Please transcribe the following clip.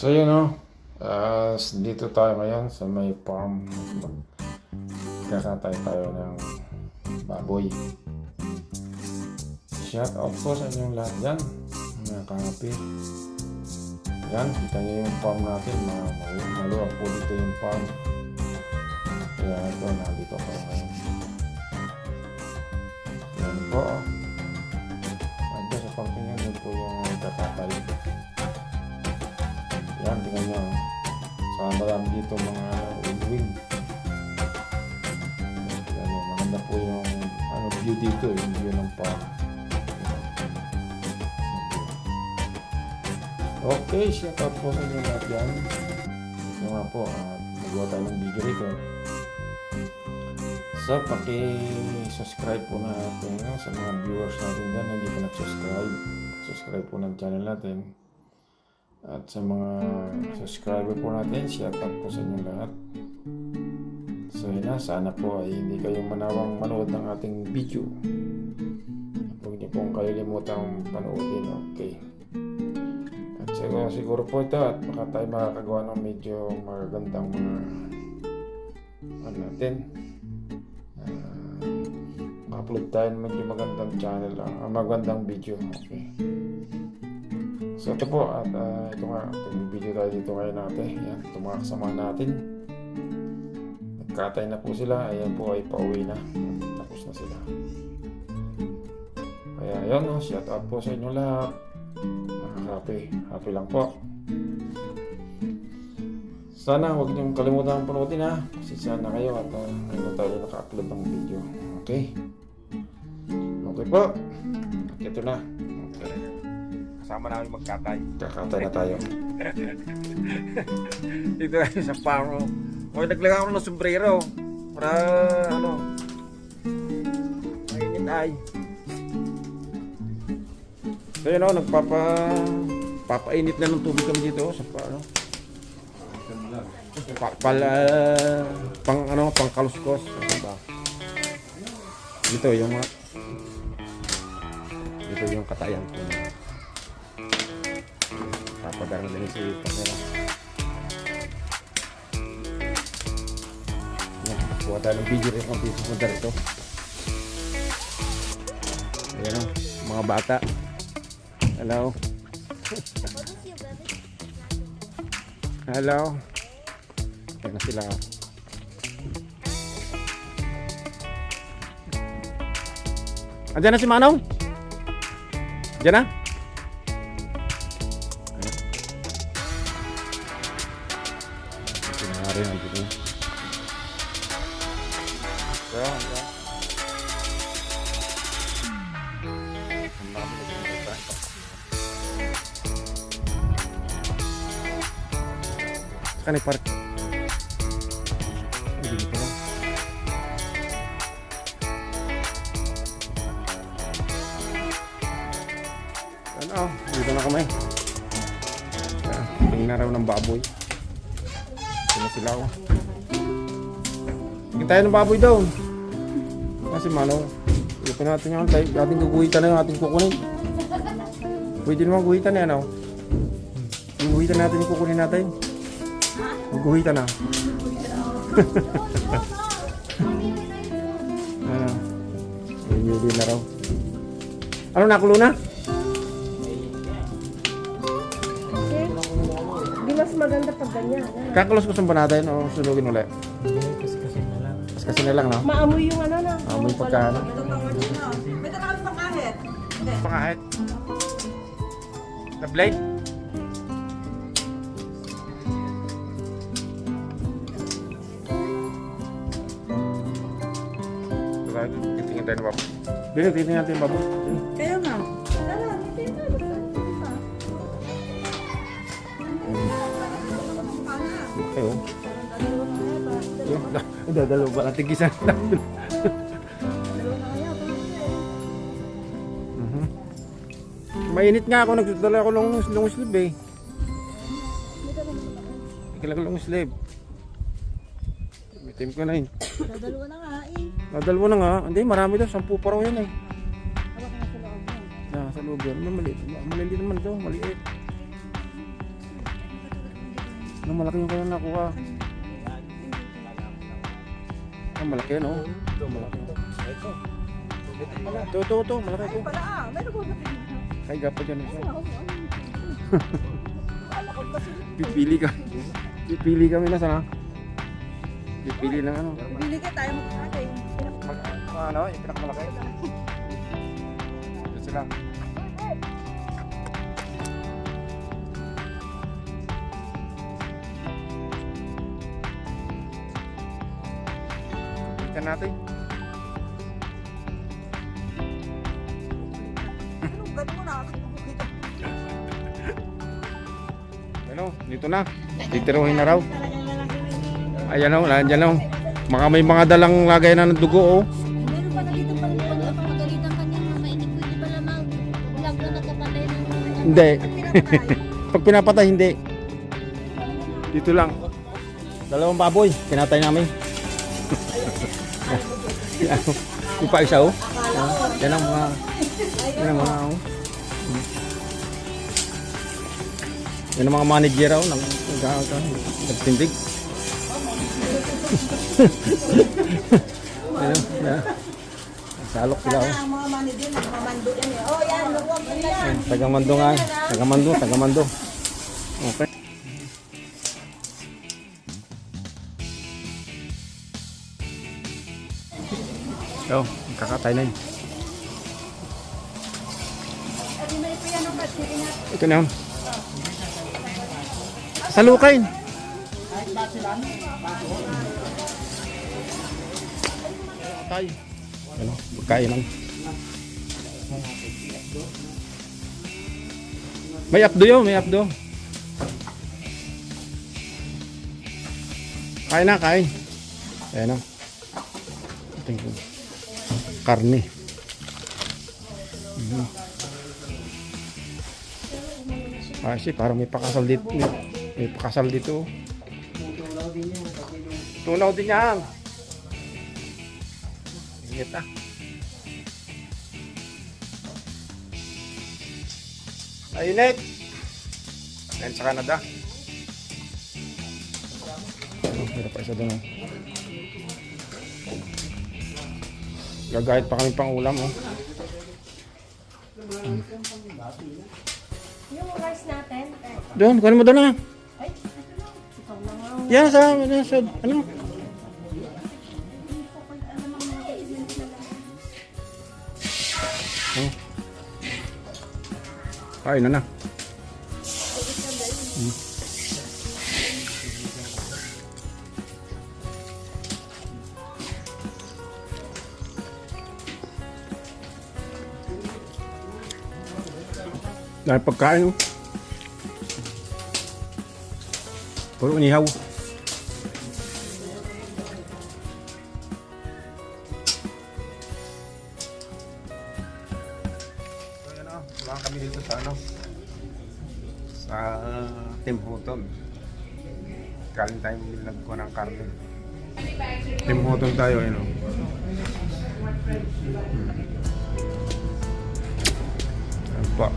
So yun o, dito tayo ngayon sa may farm. Kakatay tayo ng baboy. Shout out po sa inyong lahat yan, mga kahapi. Yan, kita nyo yung farm natin, maluwag po dito yung farm. Kaya ito, nandito ako ngayon. Yan po o. Ando sa pangtingin, yun po yung kakatay. Yan, tingnan nyo. Saka marami dito mga wing. Tingnan nyo, maganda po yung view dito, yung view ng farm. Okay, shout out po sa inyo lahat yan. Ito nga po, magawa tayo ng video rito. So, paki-subscribe po natin sa mga viewers natin dyan na hindi pa nag-subscribe. Subscribe po ng channel natin. At sa mga subscriber po natin, shout out po sa inyo lahat. So yun na, sana po ay hindi kayo manawang manood ng ating video. Huwag niyo pong kalilimutang panoodin, okay. At siguro po ito at baka tayo makakagawa ng medyo magagandang mga natin. Upload tayo ng medyo magandang channel, magandang video, okay. So ito po at ito nga, video tayo dito ngayon natin. Yan, ito mga kasama natin. Nagkatay na po sila. Ayan po ay pauwi na. Tapos na sila. Kaya yun, shout out po sa inyo lahat. Happy lang po. Sana huwag niyong kalimutan panoodin ha. Kasi sana kayo at ngayon tayo naka-upload ng video. Okay? Okay po. Ito na. Okay. Kasama namin magkatay. Kakatay na tayo. Dito tayo sa farm. O, naglagay ako ng sombrero. Para, mainit ay. So yun o, papainit na ng tubig kami dito sa pang kaluskos. Dito yung katayan ko na papagarang din si Pasera. Kuha tayo ng video rin kung pupunta rito. Ayan o, mga bata. Hello. Hello. Ayan na sila. Andiyan na si Manong? Andiyan na? Pinahari na dito. Saan yung park? Dito pa lang. Dito na kami. Tingin na raw ng baboy. Ito na sila o. Tingin tayo ng baboy daw. Kasi Manong, ipin natin yung ating guguhitan na yung ating kukunin. Pwede naman guhitan na yan o. Yung guhitan natin yung kukunin natin. Yung guhitan na. Hindi na raw. Ano, nakulo na? Mas maganda pag ganyan. Kakaluskosan ba natin o sunugin ulit? Kasi na lang, no? Maamoy yung na. Maamoy pagkaano. May talagang pangahit. Pangahit. The blade? Titingin tayo ng babo. Titingin natin yung babo. Kaya nga. Ayo. Udah dalawa pala tigisan lang. Mainit nga ako, nagdala ako long sleeve eh. Ikilang long sleeve. Bitim ko na yun. Dadalawa na nga eh. Nadalawa na nga. Hindi, marami daw. 10 pa raw yan eh. Hawak na sa loob yan. Sa loob yan. Maliit naman daw. Maliit. malaki yung kaya nakuha. Malaki yan, oh. Ito, malaki. Ito, malaki ito. Pala may nagulat. Kaya gapa dyan isa. Alam ko kasi. Pipili kami na sana. Pipili ng ano. Bili ka tayo magkakatay. Ano, yung pinakamalaki. Ito sila. Tingnan natin. Anong gano'n mo na? Ano, dito na. Titiruhin na raw. Ayan o, nandiyan o. Mga may mga dalang lagay na ng dugo, oh. Meron pa na dito pala pagpapagalitan kanya na mainit ko, hindi pala mag-vlog na nagpapatay ng Hindi. Pag pinapatay, hindi. Dito lang. Dalawang baboy, pinatay namin. Yung pa isa, oh. Yan ang mga, oh. Yan ang mga manager, oh, nagtindig. Ayun, salok sila, oh. Ang mga manager, nagmamando yan eh. Oh, yan, luwag mo yan. Tagamando nga, tagamando. Okay. So, kakatay na yun. Ito na yun. Salukain. Patay. Ano, pagkain lang. May apdo yun, may apdo. Kain na, kain. Ayan na. Ito yung karne. Kasi parang may pakasal dito. May pakasal dito. Tunaw din yan. Ingat ah. Mainit. Ayan sa Canada. Pero pa isa doon. Gagahit pa kami pang ulam. Oh. Yung rice natin. Doon, kunin mo doon na. Ikaw na nga. Yan sa ano? Oh. Kain na na. Dahil pagkain, oh. Puro inihaw. Wala kami dito sa ano, sa Tim Hortons. Kaling tayo nagkuha ng karne. Tim Hortons tayo, ano. Ano pa?